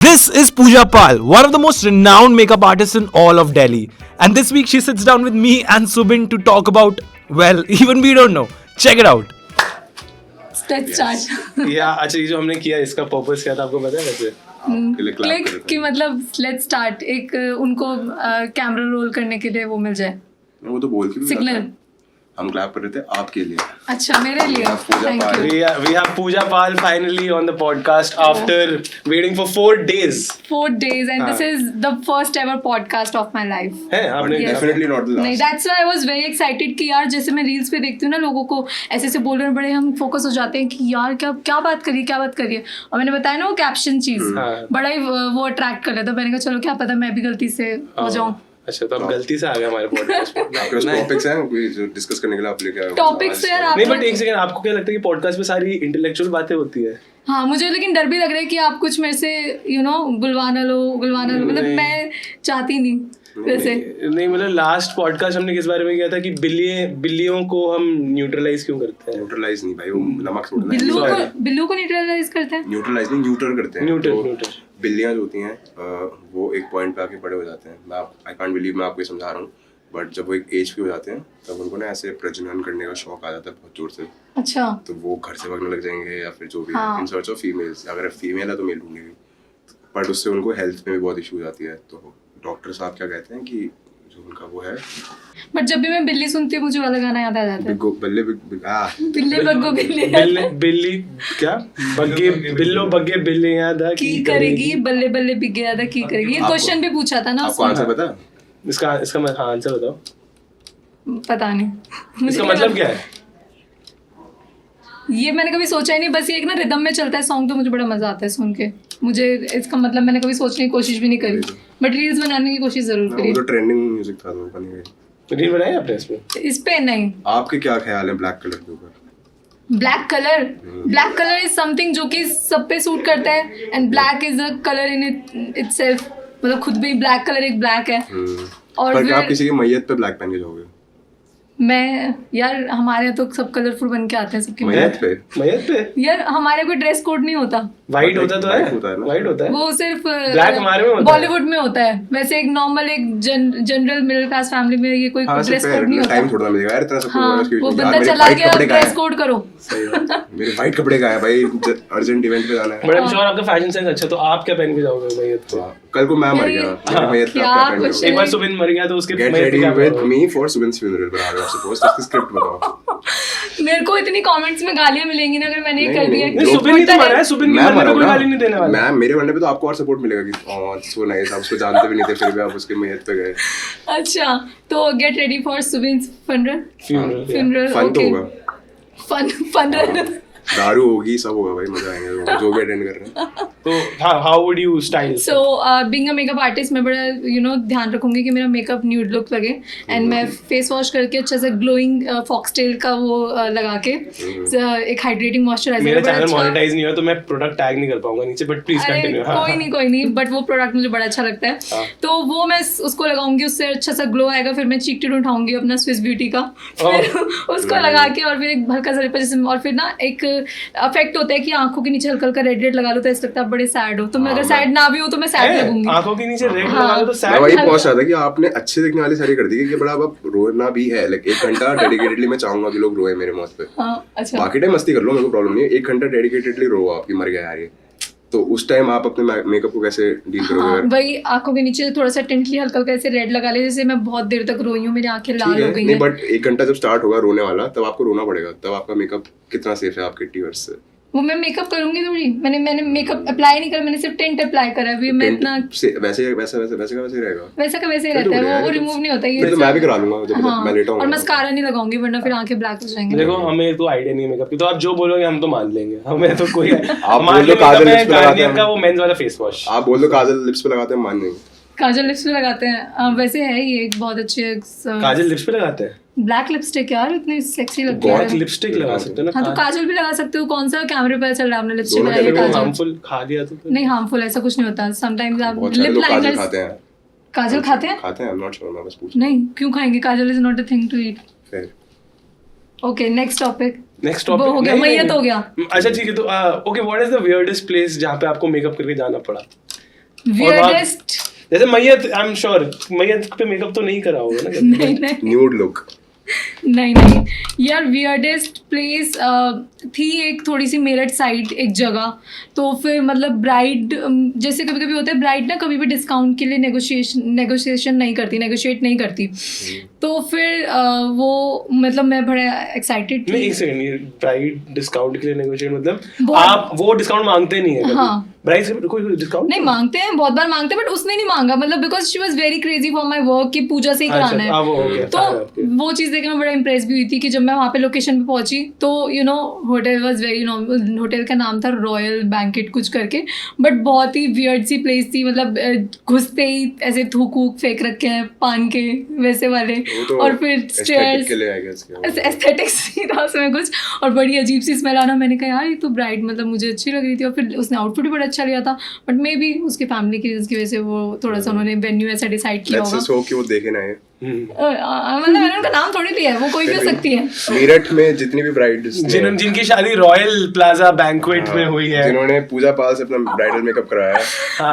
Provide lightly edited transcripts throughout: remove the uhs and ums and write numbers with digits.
This is Pooja Pal, one of the most renowned makeup artists in all of Delhi. And this week she sits down with me and Subin to talk about, well, even we don't know. Check it out. Let's start. या अच्छा ये जो हमने किया इसका purpose क्या था आपको पता है वैसे? क्लिक कि मतलब लेट्स स्टार्ट एक उनको कैमरा रोल करने के लिए वो मिल जाए वो तो बोल के भी सिग्नल. हम क्लैप कर रहे थे आपके लिए. अच्छा मेरे लिए thank you. We have Pooja Pal finally on the podcast after waiting for 4 days. 4 days and this is the first ever podcast of my life. है आपने Yes. डेफिनेटली नॉट द नहीं last. That's why I was very excited कि यार जैसे मैं reels पे देखती हूँ ना लोगों को ऐसे ऐसे बोल रहे हैं बड़े हम फोकस हो जाते हैं कि यार क्या क्या बात करिए और मैंने बताया ना वो कैप्शन चीज हाँ. बड़ा ही वो अट्रैक्ट कर लेता. मैंने कहा चलो क्या पता मैं भी गलती से हो जाऊँ. अच्छा तो आप गलती से आ गए हमारे पॉडकास्ट पे. आपके पास टॉपिक्स हैं कोई जो डिस्कस करने के लिए आप लेके आए हो? टॉपिक्स यार आप नहीं बट एक सेकंड आपको क्या लगता है कि पॉडकास्ट में सारी इंटेलेक्चुअल बातें होती है? हाँ मुझे लेकिन डर भी लग रहा है कि आप कुछ मेरे से बुलवाना लो मतलब मैं चाहती नहीं वैसे. नहीं मतलब लास्ट पॉडकास्ट हमने किस बारे में किया था कि बिल्लियों को हम न्यूट्रलाइज क्यों करते हैं? न्यूट्रलाइज नहीं भाई, वो नमक छोड़ना है. बिल्लू को न्यूट्रलाइज करते हैं. न्यूट्रलाइज नहीं, न्यूट्रल करते हैं. न्यूट्रल बिल्लियां जो होती हैं वो एक पॉइंट पे आके बड़े हो जाते हैं. आई कांट बिलीव मैं आपको ये समझा रहा हूँ, बट जब वो एक एज पे हो जाते हैं तब उनको ना ऐसे प्रजनन करने का शौक आ जाता है बहुत जोर से. अच्छा तो वो घर से भागने लग जाएंगे या फिर जो भी हाँ. In search of females. अगर फीमेल है तो मेल ढूंढेगी, बट उससे उनको हेल्थ में भी बहुत इशू हो जाती है. तो डॉक्टर साहब क्या कहते हैं कि जो उनका वो है बट जब भी मैं बिल्ली सुनती हूँ मुझे वाला गाना याद आ जाता है. बिल्ले बिल्ले बग्गो बिल्ली बिल्ली क्या बिल्लो बग्गे बिल्ली याद है की करेगी बल्ले बल्ले बिग गया था की करेगी. ये क्वेश्चन भी पूछा था ना आपको उसमें. आंसर पता है? इसका हाँ आंसर बताओ. पता नहीं इसका मतलब क्या है? ये मैंने कभी सोचा ही नहीं. बस ये एक ना रिदम में चलता है सॉन्ग तो मुझे बड़ा मजा आता है सुन के. मुझे इसका मतलब मैंने कभी सोचने की कोशिश भी नहीं करी बट रील्स बनाने की कोशिश जरूर वो करी. तो ट्रेंडिंग म्यूजिक था तो बनी गई. रील बनाई आपने इस पे? इस पे नहीं. आपके क्या ख्याल है ब्लैक कलर के ऊपर? ब्लैक कलर इज समथिंग जो कि सब पे सूट करता है and black is a colour in itself. मतलब खुद भी ब्लैक कलर एक ब्लैक है. और पर क्या आप फिर किसी की मैयत पे ब्लैक पहन के जाओगे? मैं यार हमारे यहाँ तो सब कलरफुल बन के आते हैं सबकी. मैयत पे? मयत पे यार हमारे कोई ड्रेस कोड नहीं होता. वाइट होता तो White होता है है ना? वाइट होता है. वो सिर्फ Black हमारे में होता है. बॉलीवुड में होता है. वैसे एक नॉर्मल एक जनरल मिडिल क्लास फैमिली में ये कोई हाँ ड्रेस कोड नहीं होता. टाइम थोड़ा मिलेगा यार, इतना सब हाँ उसके बीच वो में. बंदा यार, मेरे चला white गया कपड़े कहाँ ड्रेस हैं? कोड करो. सही बात. मेरे व्हाइट कपड़े कहाँ हैं भाई? अर्जेंट इवेंट पे जाना है. बट आई एम श्योर आपका फैशन सेंस अच्छा, तो आप क्या पहन के जाओगे मयत पे? कल को मैं मर मेरी- गया, मेरी मैयत पे क्या आप क्या पहन कुछ के एक बार सुबिन मर गया तो उसके गेट मयत पे रेडी क्या विद करोगे? मी फॉर सुबिन्स फ्यूनरल बना रहे हो सपोज. इसकी स्क्रिप्ट बताओ. मेरे को इतनी कमेंट्स में गालियां मिलेंगी ना अगर मैंने ये कर दिया. नहीं सुबिन ही तो मरा है. सुबिन की मैं मरने मरा पे कोई हूँ गाली नहीं देने ना. वाला. मैं मेरे मरने पे तो आपको और सपोर्ट मिलेगा कि सो नाइस, आप उसको जानते भी नहीं थे फिर भी आप उसके मैयत पे गए. अच्छा तो get ready for Subin's funeral. Funeral. Fun तो होगा, फनरल. दारू होगी, सब होगा भाई, मजा आएगा जो भी अटेंड कर रहे हैं. तो how would you style? So being a makeup artist मैं बड़ा ध्यान रखूंगी कि मेरा मेकअप न्यूड लुक लगे एंड मैं फेस वॉश करके अच्छा सा ग्लोइंग फॉक्सटेल का वो लगा के एक हाइड्रेटिंग मॉइस्चराइजर. मेरा चैनल मोनेटाइज नहीं हुआ तो मैं प्रोडक्ट टैग नहीं कर पाऊंगा नीचे, बट प्लीज अरे कंटिन्यू. कोई नहीं बट वो प्रोडक्ट मुझे बड़ा अच्छा लगता है तो वो मैं उसको लगाऊंगी. उससे अच्छा सा ग्लो आएगा. फिर मैं चीक टिन उठाऊंगी अपना स्विस ब्यूटी का, फिर उसको लगा के और फिर एक हल्का सा लिपस्टिक जैसे. और फिर ना एक इफेक्ट होता है कि आंखों के नीचे हल्का हल्का रेड लगा लो तो ऐसा लगता है आप बड़े सैड हो. तो मैं अगर सैड ना भी हो तो मैं सैड लगूंगी. आंखों के नीचे रेड हाँ. लगा दो तो मैं सैड. वही पहुंच रहा था कि आपने अच्छे दिखने वाली सारी कर दी कि बड़ा अब रोना भी है. लाइक 1 घंटा डेडिकेटेडली मैं चाहूंगा कि लोग रोए मेरे मौत पे. हाँ अच्छा बाकी टाइम मस्ती कर लो, मेरे को प्रॉब्लम नहीं है. 1 घंटा डेडिकेटेडली रो आप कि मर गया यार ये. तो उस टाइम आप अपने मेकअप को कैसे डील करोगे? हाँ अगर वही आंखों के नीचे थोड़ा सा टिंटली हल्का हल्का ऐसे रेड लगा ले. जैसे मैं बहुत देर तक रोई हूँ, मेरी आंखें ठीक लाल हो है, गई नहीं हैं. बट 1 घंटा जब स्टार्ट होगा रोने वाला तब आपको रोना पड़ेगा. तब आपका मेकअप कितना सेफ है आपके टीयर्स से? वो मैं मेकअप करूंगी थोड़ी. मैंने मेकअप अप्लाई नहीं करा. मैंने सिर्फ टिंट अप्लाई करा. अभी मैं इतना वैसे का वैसे ही रहेगा. वैसा का वैसे ही फिर तो रहता है. बढ़िया वो है. रिमूव नहीं होता फिर ये. तो मैं भी करा लूंगा जब हाँ मैं लेटा हूँ. और मस्कारा नहीं लगाऊंगी वरना फिर आंखें ब्लैक हो जाएंगी. देखो हमें तो आइडिया नहीं है मेकअप की, तो आप जो बोलोगे हम तो मान लेंगे. हमें तो कोई आप मान बोल दो लेंगे. काजल मैं लिप्स पे लगाते गार्नियर हैं. का वो मेंस वाला फेस वॉश. आप बोल दो काजल लिप्स पे लगाते हैं, मान नहीं. काजल लिप्स पे लगाते हैं. वैसे है ये एक बहुत अच्छे काजल लिप्स पे लगाते हैं. ब्लैक लिपस्टिक यार इतनी सेक्सी लगती गॉथ है. लिपस्टिक लगा सकते हो ना. हाँ तो काजल भी लगा सकते हो. कौन सा कैमरे पे चल रहा है आपने लिपस्टिक दोनों लगाई है कैमरे पे काजल? हार्मफुल खा लिया तो फिर? नहीं हार्मफुल ऐसा कुछ नहीं होता. समटाइम्स आप बहुत सारे लिप लोग काजल लाइनर्स खाते हैं. काजल खाते हैं. आई एम नॉट श्योर, मैं बस पूछ. नहीं क्यों खाएंगे? Kajal is not a thing to eat. फिर ओके नेक्स्ट टॉपिक. नेक्स्ट वो टॉपिक हो गया, मैयत हो गया. अच्छा ठीक है. तो okay what is the weirdest place जहाँ पे आपको मेकअप करके जाना पड़ा? weirdest जैसे मैयत, आई एम श्योर मैयत पे मेकअप तो नहीं करा होगा ना? नहीं नहीं न्यूड लुक। नहीं यार, वियर्डेस्ट प्लेस थी एक थोड़ी सी मेरठ साइड एक जगह। तो फिर मतलब ब्राइड, जैसे कभी कभी होता है ब्राइड ना कभी भी डिस्काउंट के लिए नेगोशिएट नहीं करती। तो फिर वो मतलब मैं बड़ा एक्साइटेड थी। नहीं, एक सेकंड, ये ब्राइड डिस्काउंट के लिए नेगोशिएट मतलब बहुत- आप वो डिस्काउंट मांगते नहीं है कभी? हाँ। ब्राइड से कोई डिस्काउंट नहीं मांगते हैं, बहुत बार मांगते हैं, बट उसने नहीं मांगा, मतलब because she was very crazy for my work कि पूजा से ही कराना है। वो हो गया, तो वो चीज़ देख के मैं बड़ा इम्प्रेस भी हुई थी कि जब मैं वहाँ पे लोकेशन पे पहुंची तो hotel was very normal, hotel का नाम था रॉयल बैंकेट कुछ करके, बट बहुत ही वियर्ड सी प्लेस थी। मतलब घुसते ही ऐसे थूक वूक फेंक रखे हैं पान के वैसे वाले, और फिर स्टेयर्स, एस्थेटिक्स ही था उसमें कुछ, और बड़ी अजीब सी स्मेल आना। मैंने कहा यार ये तो ब्राइड मतलब मुझे अच्छी लग रही थी, और फिर उसने आउटफिट भी बड़ा अच्छा लिया था, बट मे बी उसके फैमिली की वजह से वो थोड़ा सा उन्होंने वेन्यू ऐसा डिसाइड किया होगा। लेट्स होप कि वो देखे ना है। मतलब मैंने उनका नाम थोड़ी लिया है, वो कोई भी हो सकती है। मेरठ में जितनी भी ब्राइड्स जिनकी शादी रॉयल प्लाजा बैंक्वेट में हुई है, जिन्होंने पूजा पाल से अपना ब्राइडल मेकअप कराया है,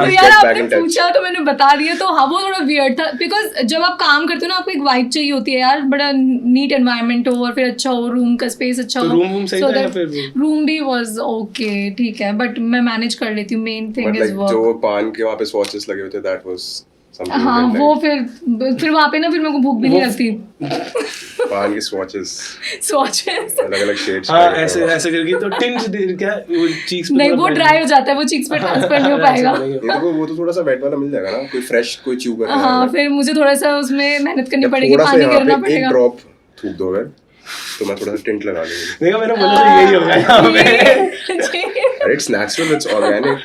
तो यार आपने पूछा तो मैंने बता दिया। तो हाँ वो थोड़ा वियर्ड था, बिकॉज जब आप काम करते हो ना आपको एक वाइब चाहिए होती है यार, बड़ा नीट एनवायरनमेंट हो और फिर अच्छा हो, रूम का स्पेस अच्छा हो। रूम सही था या फिर रूम भी वाज ओके, ठीक है, बट मैं मैनेज कर लेती हूँ। Main thing is work. जो पान के वहाँ पे स्वॉचेस लगे होते, दैट वाज समथिंग। हाँ वो फिर वहाँ पे ना फिर मेरे को भूख भी नहीं लगती। पान के स्वॉचेस स्वॉचेस अलग-अलग शेड्स। हाँ ऐसे करके तो टिंच क्या वो चीक्स पे नहीं, वो ड्राई हो जाता है, वो चीक्स पे ट्रांसफर नहीं हो पाएगा। वो तो थोड़ा सा वेट वाला मिल जाएगा ना, कोई फ्रेश कोई च्यू कर रहा है। हाँ फिर मुझे थोड़ा सा उसमें मेहनत करनी पड़ेगी, पानी गिरना पड़ेगा। एक ड्रॉप थूक दो अगर, तो मैं थोड़ा सा टिंट लगा लूंगी। देखो मैंने बोला था यही होगा यहाँ पे। अरे it's natural, it's organic,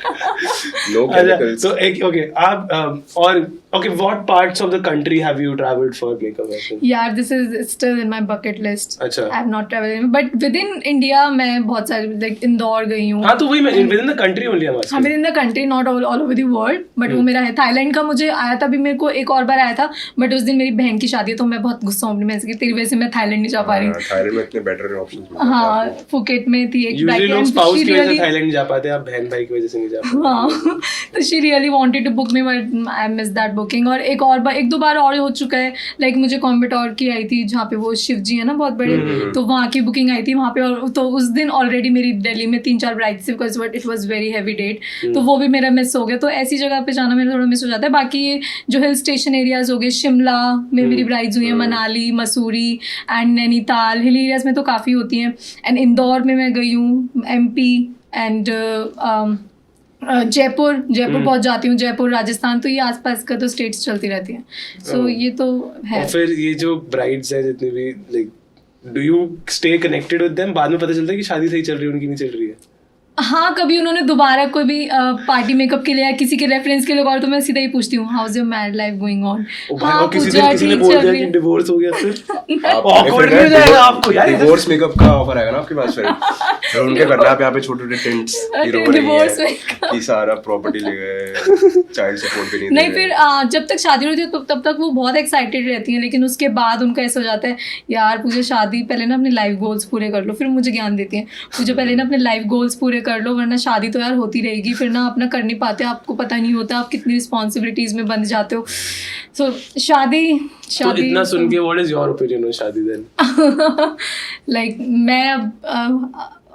no अच्छा, केमिकल्स। तो एक ओके आप और okay what parts of the country have you travelled for makeup lesson? यार this is still in my bucket list. अच्छा। I have not travelled, but within India मैं बहुत सारे लाइक इंदौर गई हूँ। हाँ तो वही मैं within the country only I am हाँ, within the country, not all over the world, but वो मेरा है। थाईलैंड का मुझे आया था, अभी मेरे को एक और बार आया था, बट उस दिन मेरी बहन की शादी है तो मैं बहुत गुस्सा हूँ अपनी बहन से कि तेरी वजह से मैं थाईलैंड नहीं जा पा रही। थाईलैंड में इतने बेटर ऑप्शंस मिलते हैं। हाँ फुकेट में थी एक यूजुअली लोग स्पाउस की वजह से थाईलैंड जा पाते हैं, आप बहन भाई की वजह से नहीं जा पाते। हाँ तो she really wanted to book me, but I miss that booking. और एक दो बार और हो चुका है, लाइक मुझे कॉम्बेटोर की आई थी जहाँ पे वो शिव जी है ना बहुत बड़े, तो वहाँ की बुकिंग आई थी वहाँ पे। और तो उस दिन ऑलरेडी मेरी दिल्ली में 3-4 ब्राइड्स थी, because but it was very heavy date, तो वो भी मेरा मिस हो गया। तो ऐसी जगह पे जाना मेरा थोड़ा मिस हो जाता है। बाकी ये जो हिल स्टेशन एरियाज हो गए, शिमला में मेरी ब्राइड्स हुई हैं, Manali, Mussoorie and Nainital, hill areas में तो काफ़ी होती हैं। एंड इंदौर में मैं गई हूँ, MP एंड जयपुर बहुत जाती हूँ, जयपुर, राजस्थान, तो ये आसपास का तो स्टेट्स चलती रहती हैं। सो ये तो है। और फिर ये जो ब्राइड्स हैं जितनी भी, like do you stay connected with them? बाद में पता चलता है कि शादी सही चल रही है उनकी, नहीं चल रही है? हाँ कभी उन्होंने दोबारा कोई भी पार्टी मेकअप के लिए या किसी के रेफरेंस के लिए और, तो मैं सीधा ही पूछती हूँ how is your married life going on. हाँ किसी ने बोल दिया कि डिवोर्स हो गया, फिर ऑकवर्ड हो जाएगा आपको यार। डिवोर्स मेकअप का ऑफर आएगा ना आपके पास फिर उनके करना आप यहाँ पे छोटे-छोटे टेंट्स डिवोर्स की सारा प्रॉपर्टी ले गए, चाइल्ड सपोर्ट भी नहीं। फिर जब तक शादी होती है तब तक वो बहुत एक्साइटेड रहती हैं, लेकिन उसके बाद उनका ऐसा हो जाता है यार मुझे शादी पहले ना अपने लाइफ गोल्स पूरे कर लो, फिर मुझे ज्ञान देती हैं मुझे पहले ना अपने लाइफ गोल्स पूरे कर लो, वरना शादी तो यार होती रहेगी, फिर ना अपना कर नहीं पाते, आपको पता नहीं होता आप कितनी रिस्पॉन्सिबिलिटीज में बंध जाते हो। सो शादी तो इतना सुन के what is your opinion on शादी देन? लाइक मैं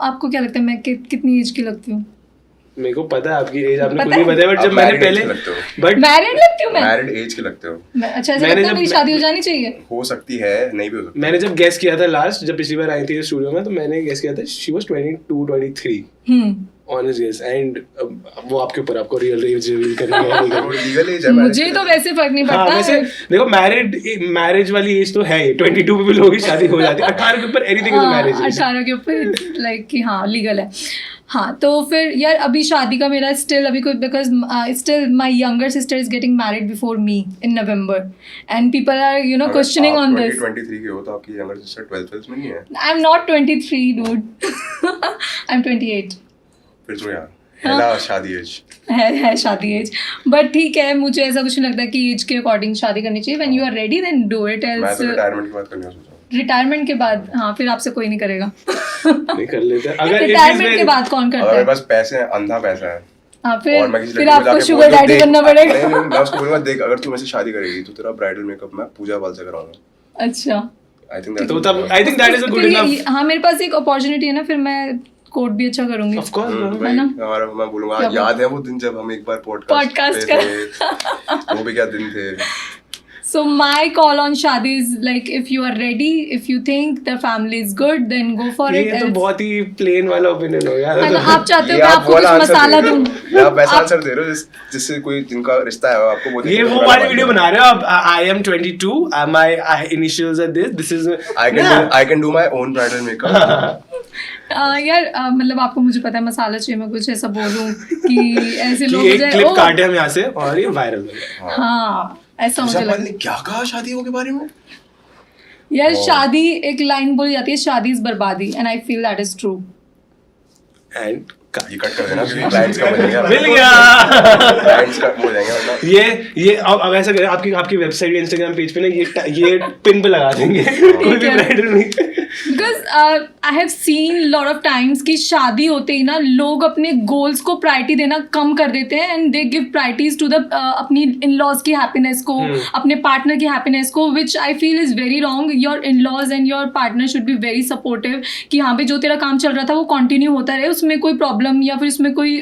आपको क्या लगता है मैं कितनी एज की लगती हूँ? मेरे को पता है आपकी एज, आपने खुद ही बताया, बट जब मैंने पहले मैरिड लगती हूँ मैं, मैरिड एज के लगते हो। अच्छा ऐसा लगता है मेरी शादी हो जानी चाहिए? हो सकती है, नहीं भी हो सकती। मैंने जब गेस किया था लास्ट, जब पिछली बार आई थी स्टूडियो में, तो मैंने गेस किया था she was 22-23 honest guess. And वो आपके ऊपर, आपको रियल एज रिवील करनी है। लीगल एज है मुझे तो वैसे फर्क नहीं पड़ता। वैसे देखो मैरिज वाली एज तो है, 22 पे भी लोगों की शादी हो जाती है, 18 के ऊपर एनीथिंग इज मैरिज। 18 के ऊपर लाइक कि हाँ लीगल है। हाँ तो फिर यार अभी शादी का मेरा स्टिल अभी कोई, because still my younger sister is getting married before me in November and people are questioning on this. 23 के हो तो आपकी यंगर सिस्टर 12th में नहीं है? I am not 23 dude, I am 28। फिर तो यार है शादी एज है शादी एज, बट ठीक है मुझे ऐसा कुछ नहीं लगता कि एज के अकॉर्डिंग शादी करनी चाहिए। When you are ready then do it. मैं तो रिटायरमेंट की बात करने सोच रहा हूँ। रिटायरमेंट के बाद हाँ फिर आपसे कोई नहीं करेगा। नहीं कर लेते अगर रिटायरमेंट के बाद कौन करता है? बस पैसे, अंधा पैसा है हाँ, और फिर मैं किसी फिर लड़की को आपको जाके शुगर बोलूं, डैडी देख- बनना पड़ेगा। नहीं, मैं उसको बोलूंगा देख अगर तू मेरे से शादी करेगी तो तेरा ब्राइडल मेकअप मैं पूजा बाल से कराऊंगा। अच्छा, आई थिंक तो तब I think that is a good फिर इनफ हाँ मेरे पास एक अपॉर्चुनिटी है ना, फिर मैं कोट भी अच्छा करूंगी। ऑफ कोर्स है ना? हमारा मैं बोलूंगा क्या याद है वो दिन जब हम एक बार Podcast पॉडकास्ट थे, वो भी क्या दिन थे। So my call on शादी is like if you are ready, if you think the family is good, then go for it. ये तो else- बहुत ही प्लेन वाला ओपिनियन हो यार। अगर आप चाहते हो ये मैं आप आपको वाला कुछ आंसर मसाला दे रहे दूं। हो, ये आप वैसा आंसर दे रहे हो जिससे कोई जिनका रिश्ता है आपको वो ये वो वाली वीडियो बना रहे हो आप। I am 22, my initials are this is I can do my own bridal makeup. यार मतलब आपको मुझे पता है मसाला चाहिए, मैं कुछ ऐसा बोलूं कि ऐसे लोग कि हो एक जाए, क्लिप "ओह, काटे हम यहाँ से और ये वायरल हो गया। हाँ ऐसा मुझे लगता ने क्या कहा शादियों के बारे में? है। यार शादी एक लाइन बोली जाती है, शादी इज बर्बादी, and I feel that is true. And ये कट कर देना क्योंकि क्लाइंट्स का मिलेगा। मिल गया। क्लाइंट्स का हो जाएंगे वरना। ये अब ऐसा करें, आपकी वेबसाइट या इंस्टाग्राम पेज पे ना ये पिन पे लगा देंगे। कोई भी है। ब्राइडल नहीं। Because I have seen lot of times कि शादी होते ही ना लोग अपने गोल्स को प्रायोरिटी देना कम कर देते हैं, and they give priorities to the अपनी इन लॉज की हैप्पीनेस को, अपने पार्टनर की हैप्पीनेस को, which I feel is very wrong. Your in laws and your partner should be very supportive कि हाँ भाई जो तेरा काम चल रहा था वो कंटिन्यू होता रहे, उसमें कोई प्रॉब्लम या फिर उसमें कोई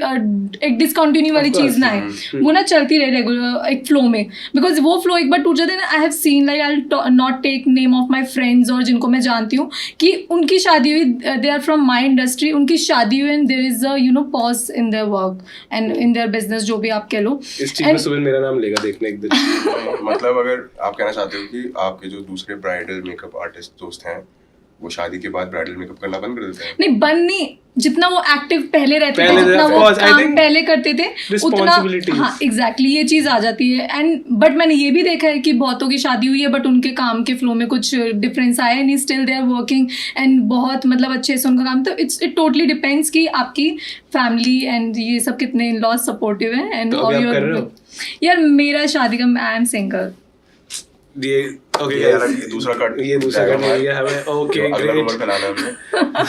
एक डिसकंटिन्यू वाली चीज ना है, वो ना चलती रहे रेगुलर एक फ्लो में। बिकॉज वो फ्लो एक बार टूट जाते हैं ना, I have seen like I not take name of my friends और जिनको मैं जानती हूँ कि उनकी शादी हुई, they are from my industry, उनकी शादी हुई and there is a you know pause in their work and in their business, जो भी आप कह लो। इस चीज में सुबह मेरा नाम लेगा देखने एक दिन। मतलब अगर आप कहना चाहते हो कि आपके जो दूसरे ब्राइडल मेकअप आर्टिस्ट दोस्त हैं वो शादी के बाद ब्राइडल मेकअप करना बंद कर देते हैं? नहीं बंद नहीं, जितना वो एक्टिव पहले रहते थे, पहले जितना of वो course, I काम think पहले करते थे उतना, responsibilities. हाँ एग्जैक्टली ये चीज आ जाती है। एंड बट मैंने ये भी देखा है कि बहुतों की शादी हुई है बट उनके काम के फ्लो में कुछ डिफरेंस आया नहीं, still they are working and बहुत मतलब अच्छे से उनका काम। तो इट टोटली डिपेंड्स कि आपकी फैमिली एंड ये सब कितने इन लॉज सपोर्टिव है। एंड तो अभी आप कर रहे हो? यार मेरा शादी का आई एम सिंगल। ये ओके ये यार ये दूसरा कट ये दूसरा कट हो गया हमें। ओके अगला ग्रेट। नंबर फैलाना है हमने। आप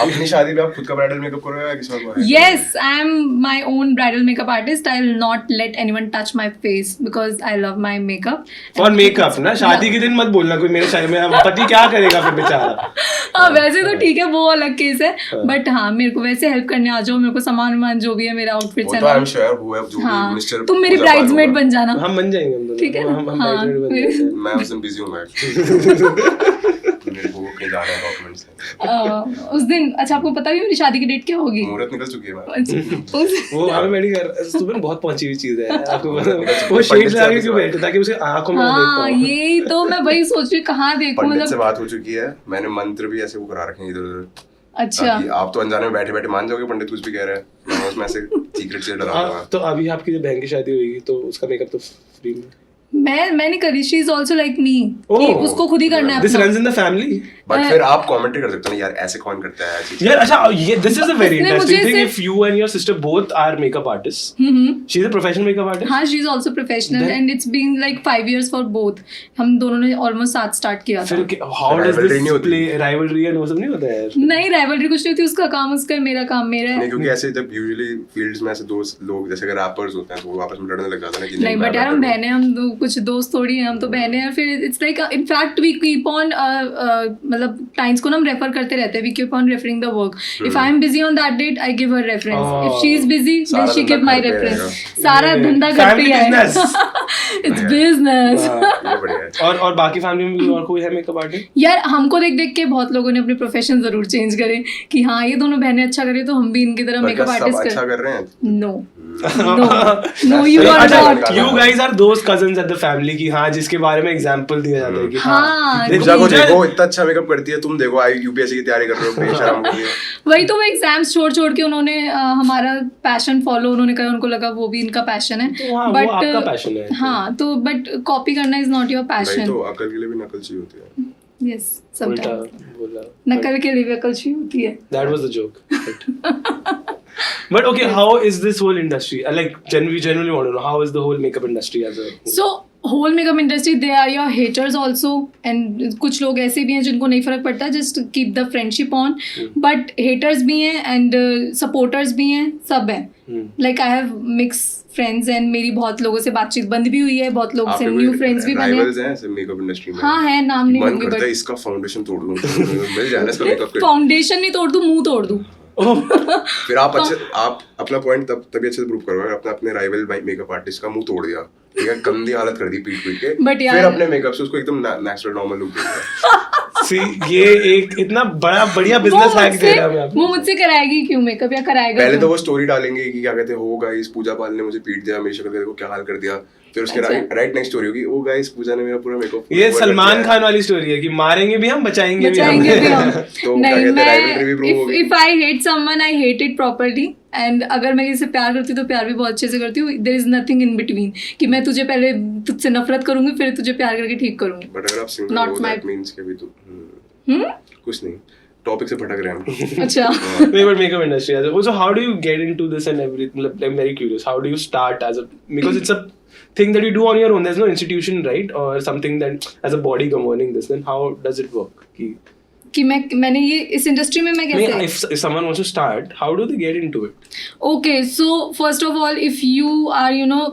अपनी शादी पे आप खुद का ब्राइडल मेकअप करोगे या किसी और को? Yes, I am my own bridal makeup artist. I will not let anyone touch my face because I love my makeup. और मेकअप ना शादी के दिन मत बोलना कोई मेरे शादी में पति क्या करेगा फिर बेचारा। हाँ वैसे तो ठीक है, वो अलग केस है, बट हाँ मेरे को वैसे हेल्प करने आ जाओ, मेरे को सामान वामान जो भी है मेरा आउटफिट वो है तो आई एम ना। श्योर हुआ जो भी हाँ मिस्टर तुम मेरी ब्राइड्समेड बन जाना। हम बन जाएंगे हम दोनों। ठीक है ना? हम हाँ, bridesmaid बन मेरे- जाएंगे। मैं उस दिन बिजी हूँ मेरे को कहीं जाना है डॉक्यूमेंट्स है। उस दिन अच्छा आपको पता भी मेरी शादी की डेट क्या होगी? मुहूर्त निकल चुकी है मैम। अच्छा, उस- वो हमें मेरी कर सुबह बहुत पहुंची हुई चीज है यार, आपको पता है? वो पंडित शेड से लगा के आपकी क्यों बात बैठे ताकि उसे आंखों में ना देख हाँ पाऊं। यही तो मैं वही सोच रही हूँ कहाँ देखूँ पंडित से मतलब। बात हो चुकी है, मैंने मंत्र भी ऐसे वो करा रखे हैं इधर उधर। अच्छा ताकि आप तो अनजाने में बैठे बैठे मान जाओगे पंडित कुछ भी कह रहा है, मैं उसमें ऐसे सीक्रेट से डरा दूंगा। तो अभी आपकी जब बहन की शादी होगी तो उसका मेकअप तो फ्री में। मैं नहीं करी, she is also like me कि Oh. उसको खुद ही करना है दिस अपना। Runs in the family. But फिर आप कमेंट्री कर सकते हो ना यार ऐसे कौन करता है ऐसी यार अच्छा ये दिस इज अ वेरी उसने इंटरेस्टिंग मुझे थिंग सिर्फ- if you and your sister both are makeup artist. She is a professional makeup artist. हाँ she is also professional Then- and it's been like 5 years for both. हम दोनों ने almost साथ start किया था। फिर हाउ डज Rivalry नहीं this होती। प्ले राइवलरी एंड वो सब नहीं होता यार? नहीं राइवलरी कुछ नहीं थी, उसका काम उसका है, मेरा काम मेरा नहीं है। क्योंकि ऐसे जब यूजुअली फील्ड्स में ऐसे दोस्त लोग जैसे अगर रैपर्स होते हैं तो वो आपस में लड़ने लग जाते हैं कि नहीं बट यार हम बहने हैं, हम कुछ दोस्त थोड़ी हैं, हम तो बहने हैं। फिर it's like in fact we keep on मतलब टाइम्स को ना हम रेफर करते रहते हैं, we keep on referring the work. If I am busy on that date I give her reference, if she is busy then सारा शी धंधा give my घर पे रेफरेंस। रहेगा। सारा धंधा घर पे Family है। business. It's business. ये बढ़िया है। और बाकी फैमिली में भी और कोई है मेकअप आर्टिस्ट? यार हमको देख देख के बहुत लोगों ने अपने प्रोफेशन जरूर चेंज करे कि हाँ ये दोनों बहनें अच्छा करे तो हम भी इनकी तरह पर मेकअप क्या सब आर्टिस्ट अच्छा कर। कर रहे हैं? नो नो यू आर अच्छा not. you guys are those cousins at the family की हाँ जिसके बारे में एग्जांपल दिया जाता है कि हाँ पूजा को पूजा- देखो इतना अच्छा मेकअप करती है, तुम देखो आई यूपीएससी की तैयारी कर रहे हो बेशरम हो गई है। वही तो वो एग्जाम्स छोड़ छोड़ के उन्होंने हमारा पैशन फॉलो उन्होंने कहा, उनको लगा वो भी इनका पैशन है। तो हाँ, वो आपका passion है। हाँ तो बट कॉपी करना इज नॉट योर भाई पैशन। तो अकल के लिए भी नकल चाहिए होती है। यस उल्टा समटाइम्स बोला। नकल के लिए भी अकल चाहिए होती है। That was the joke. But okay, how is this whole industry? Like, we generally want to know how is the whole makeup industry as a whole? So whole makeup industry they are your haters also, and कुछ लोग ऐसे भी हैं जिनको नहीं फर्क पड़ता, just keep the friendship on, but haters भी हैं एंड सपोर्टर्स भी हैं, सब हैं. Like I have mix friends and मेरी बहुत लोगों से बातचीत बंद भी हुई है, बहुत लोगों से न्यू फ्रेंड्स भी बने राइवल्स हैं ऐसे मेकअप इंडस्ट्री में? हाँ है, नाम नहीं मन लूंगी करता है बट इसका फाउंडेशन तोड़ दूं, मिल जाए ना इसका मेकअप किट। फाउंडेशन नहीं तोड़ दूं, मुंह तोड़ दूं. फिर आप अपना पॉइंट तभी अच्छे से प्रूव करो अगर आपने अपने राइवल मेकअप आर्टिस्ट का मुंह तोड़ दिया, ठीक है, गंदी हालत कर दी पीट के, But यार- फिर अपने मेकअप से उसको एकदम नेचुरल नॉर्मल लुक दे दिया। See, ये एक इतना बढ़िया बिजनेस हैक दे रहा है मैं आपको. वो मुझसे कराएगी क्यों मेकअप, या कराएगा पहले क्यों? तो वो स्टोरी डालेंगे कि क्या कहते हैं, हो गाइस पूजा पाल ने मुझे पीट दिया, मेरी शक्ल देखो क्या हाल कर दिया, फिर उसके अच्छा। राइट नेक्स्ट स्टोरी होगी, ओ गाइस पूजा ने मेरा पूरा मेकअप। ये सलमान खान वाली स्टोरी है कि मारेंगे भी हम, बचाएंगे भी हम. बचाएंगे भी हम. तो क्या नहीं, कहते हैं, मैं rivalry भी prove होगी। if I hate someone, I hate it properly. And अगर मैं किसी से प्यार करती हूँ तो प्यार भी बहुत अच्छे से करती हूँ. There is nothing in between कि मैं तुझे पहले तुझसे नफरत करूंगी फिर तुझे प्यार करके ठीक करूंगी. बट अगर आप सिंगल Not हो my- दैट मींस कि भी तो कुछ नहीं, टॉपिक से भटक रहे हैं हम। अच्छा. नहीं, but makeup industry as a whole. So how do you get into this and everything? Like, I'm very curious. How do you start as a, because it's a thing that you do on your own. There's no institution, right? Or something that as a body governing this. Then how does it work? कि मैंने ये इस industry में मैं कैसे If someone wants to start, how do they get into it? Okay, so first of all, if you are, you know,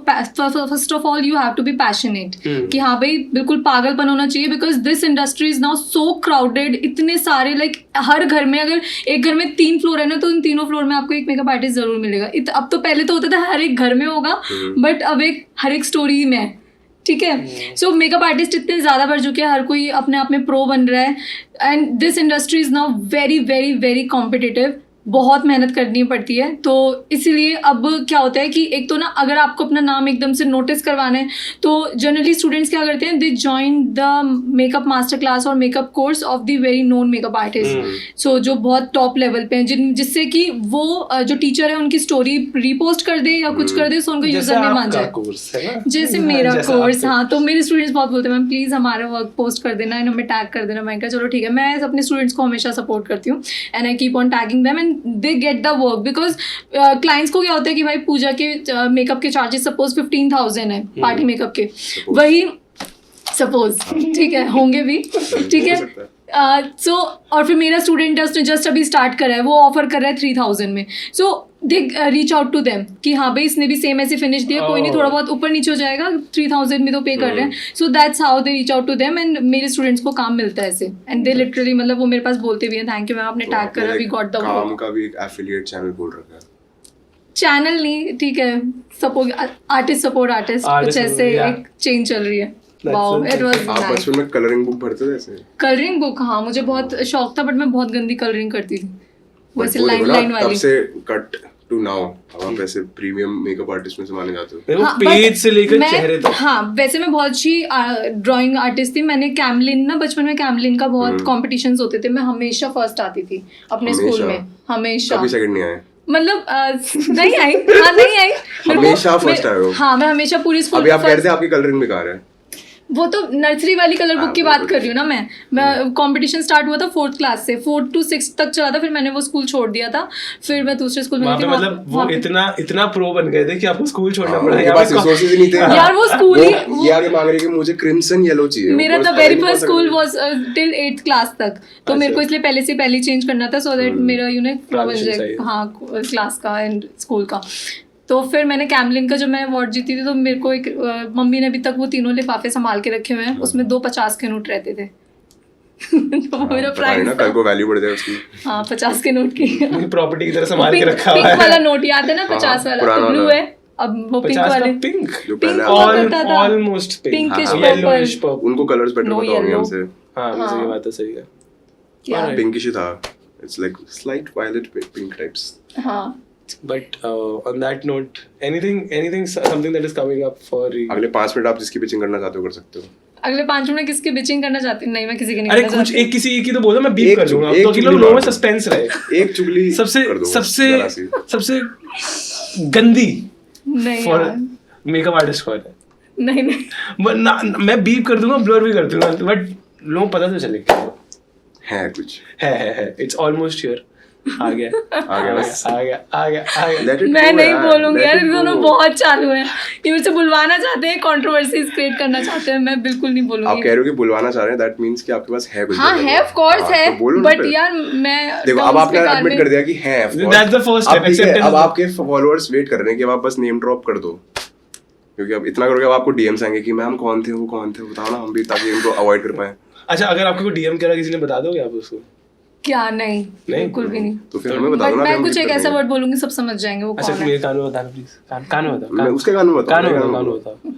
first of all, you have to be passionate. कि हाँ भाई बिल्कुल पागलपन होना चाहिए, because this industry is now so crowded. इतने सारे like हर घर में, अगर एक घर में 3 फ्लोर है ना, तो उन तीनों फ्लोर में आपको एक मेकअप आर्टिस्ट जरूर मिलेगा. अब तो पहले तो होता था हर एक घर में होगा, बट अब हर एक स्टोरी में है. ठीक है. सो मेकअप आर्टिस्ट इतने ज़्यादा बढ़ चुके हैं, हर कोई अपने आप में प्रो बन रहा है, and this industry is now very very very competitive. बहुत मेहनत करनी पड़ती है. तो इसीलिए अब क्या होता है कि एक तो ना, अगर आपको अपना नाम एकदम से नोटिस करवाना है तो जनरली स्टूडेंट्स क्या करते हैं, they join the makeup master class और makeup course of the very known makeup artist. So जो बहुत टॉप लेवल पे हैं, जिससे कि वो जो टीचर है उनकी स्टोरी रिपोस्ट कर दे या कुछ कर दे, सो उनका यूजर नेम मान जाए. कोर्स है ना, जैसे मेरा कोर्स. हाँ, तो मेरे स्टूडेंट्स बहुत बोलते हैं मैम प्लीज़ हमारा वर्क पोस्ट कर देना एंड हमें टैग कर देना. मैं कहा चलो ठीक है. मैं अपने स्टूडेंट्स को हमेशा सपोर्ट करती हूँ and I keep on tagging them and they get the work. Because clients को क्या होता है कि भाई पूजा के मेकअप के चार्जेस सपोज 15,000 है पार्टी मेकअप के, वही सपोज, ठीक है, होंगे भी, ठीक है. सो और फिर मेरा स्टूडेंट है, उसने जस्ट अभी स्टार्ट करा है, वो ऑफर कर रहा है 3,000 में. So they reach out to them कि हाँ भाई इसने भी सेम ऐसे फिनिश दिया, कोई नहीं, थोड़ा बहुत ऊपर नीचे हो जाएगा, 3,000 में तो पे कर रहे हैं. So that's how they reach out to them and मेरे स्टूडेंट्स को काम मिलता है ऐसे. एंड दे लिटरली, मतलब वो मेरे पास बोलते भी हैं थैंक यू मैम आपने टैग करा, वी गॉट द काम का भी एक एफिलिएट चैनल खोल रखा है. चैनल नहीं, ठीक है, सपोर्ट आर्टिस्ट कुछ ऐसे एक चेंज चल रही है. वाओ, इट वाज आप नाइस. बचपन में कलरिंग बुक भरते थे ऐसे? कलरिंग बुक, हाँ मुझे बहुत शौक था, बट मैं बहुत गंदी कलरिंग करती थी, वैसे वो लाइन देखो ना, लाइन तब वाली. से कट टू नाउ अब आप ऐसे प्रीमियम मेकअप आर्टिस्ट में से माने जाते हो. वो हाँ, पेज but से लेकर मैं- चेहरे तक. हाँ, वैसे मैं बहुत अच्छी ड्राइंग आर्टिस्ट थी. मैंने कैमलिन ना, बचपन में कैमलिन का बहुत कॉम्पिटिशंस होते थे, मैं हमेशा फर्स्ट आती थी अपने स्कूल हमेशा? में, हमेशा. कभी सेकंड नहीं आए? मतलब नहीं आई, हाँ नहीं आई. मेरे को- हमेशा first आए हो? हाँ, मैं हमेशा पूरी स्कूल अभी आप कह रहे थे आपकी कलरिंग बेकार है. वो तो नर्सरी वाली कलर बुक की वो बात तो कर रही हूँ ना मैं कंपटीशन स्टार्ट हुआ था 4th क्लास से, 4th to 6th तक चला था, फिर मैंने वो स्कूल छोड़ दिया था, फिर मैं दूसरे स्कूल में वहाँ गई पे थी. मतलब वो इतना प्रो बन गए थे कि आपको स्कूल छोड़ना हाँ, पड़ा. उनके यहाँ पास पे रिसोर्सेज ही नहीं थे. यार वो स्कूल ही ये आगे मांग रही है कि मुझे क्रिम्सन येलो चाहिए. मेरा वो द बस वेरी नहीं फर्स्ट पता स्कूल नहीं. वाज टिल 8th क्लास तक, तो मेरे को इसलिए पहले से पहले चेंज करना था, सो दैट मेरा यूनिक फ्लो बन Transition जाए, चाहिए. हाँ, क्लास का एंड स्कूल का. तो फिर मैंने कैमलिन का जब मैं अवार्ड जीती थी, तो मेरे को एक मम्मी ने अभी तक वो तीनों लिफाफे संभाल के रखे हुए हैं, उसमें 2 50 के नोट रहते थे. तो वो मेरा पता नहीं ना प्राइस कल को वैल्यू बढ़ जाए उसकी. हाँ 50 के नोट की. प्रॉपर्टी की तरह संभाल के रखा हुआ पिंक वाला है. नोट याद है ना, 50 वाला, पुराना तो ब्लू वाला. है अब वो पिंक 50 वाले. का पिंक, जो पिंक पहले हुआ आप- करता था. Almost pink, Pinkish yellowish purple. Purple. उनको कलर्स बेटर No पता होंगे yellow. हमसे. हाँ, वैसे हाँ. ये बात तो सही है. Yeah. पिंकिश ही था. It's like slight violet pink types. हाँ. But on that note, anything, something that is coming up for you? अगले 5 मिनट आप जिसकी पिचिंग करना चाहते हो कर सकते हो. अगले 5 मिनट किसकी बिचिंग करना चाहती हूँ? नहीं, मैं किसी की नहीं अरे करना कुछ चाहती. एक किसी एक की तो बोलो, मैं बीप एक कर दूंगा एक तो कि चुगली लोगों में मार दो. सस्पेंस रहे. एक चुगली सबसे कर दो, सबसे जरा सी. सबसे गंदी नहीं फॉर यार. मेकअप आर्टिस्ट कौन है? नहीं नहीं. मैं बीप कर दूंगा, ब्लर भी कर दूंगा, बट लोगों को पता तो चले क्या है कुछ. है. It's almost here. आ गया आ गया बस। आ गया आ गया आ गया Let it मैं go नहीं यार, बोलूंगी let यार, it ये दोनों go। बहुत चालू है, ये मेरे से बुलवाना चाहते हैं, कंट्रोवर्सीज क्रिएट करना चाहते हैं, मैं बिल्कुल नहीं आप बोलूंगी। कह रहे हो कि बुलवाना चाह रहे हैं, दैट मींस कि आपके पास है कुछ हाँ बोलने है, को। ऑफ कोर्स हाँ, है, तो बोलो ना बट फिर। यार मैं देखो अब terms आपने के कार एडमिट में- कर दिया कि है of course। That's the first step, अब ठीक है, acceptance अब is- आपके फॉलोअर्स वेट कर रहे हैं कि अब आप बस नेम ड्रॉप कर दो, क्योंकि अब इतना करोगे अब आपको डीएम्स आएंगे कि मैम कौन थे वो, बताओ ना हम भी, ताकि इनको अवॉइड कर पाए। अच्छा अगर आपको कोई डीएम करा किसी ने बता दोगे आप उसको? क्या नहीं, बिल्कुल भी नहीं। तो फिर हमें बता बट दो ना कि मैं हम कुछ किस एक तरह ऐसा के- वर्ड बोलूंगी, सब समझ जाएंगे वो अच्छा कौन है। मेरे कान में बताना प्लीज, कान में बताओ, मैं उसके कान में बताऊं, कान में मेरे बताओ, कान कान में में बताओ,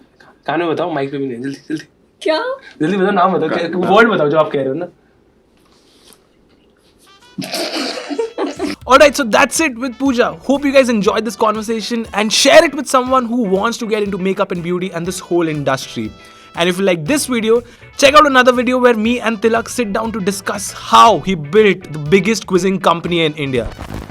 कान में बताओ, माइक पे भी नहीं, जल्दी जल्दी क्या? जल्दी बताओ, नाम बताओ, वर्ड बताओ जो आप कह रहे हो ना। Alright, so that's it with Pooja. Hope you guys enjoyed this conversation and share it with someone who wants to get into makeup and beauty and this whole industry. And if you like this video, check out another video where me and Tilak sit down to discuss how he built the biggest quizzing company in India.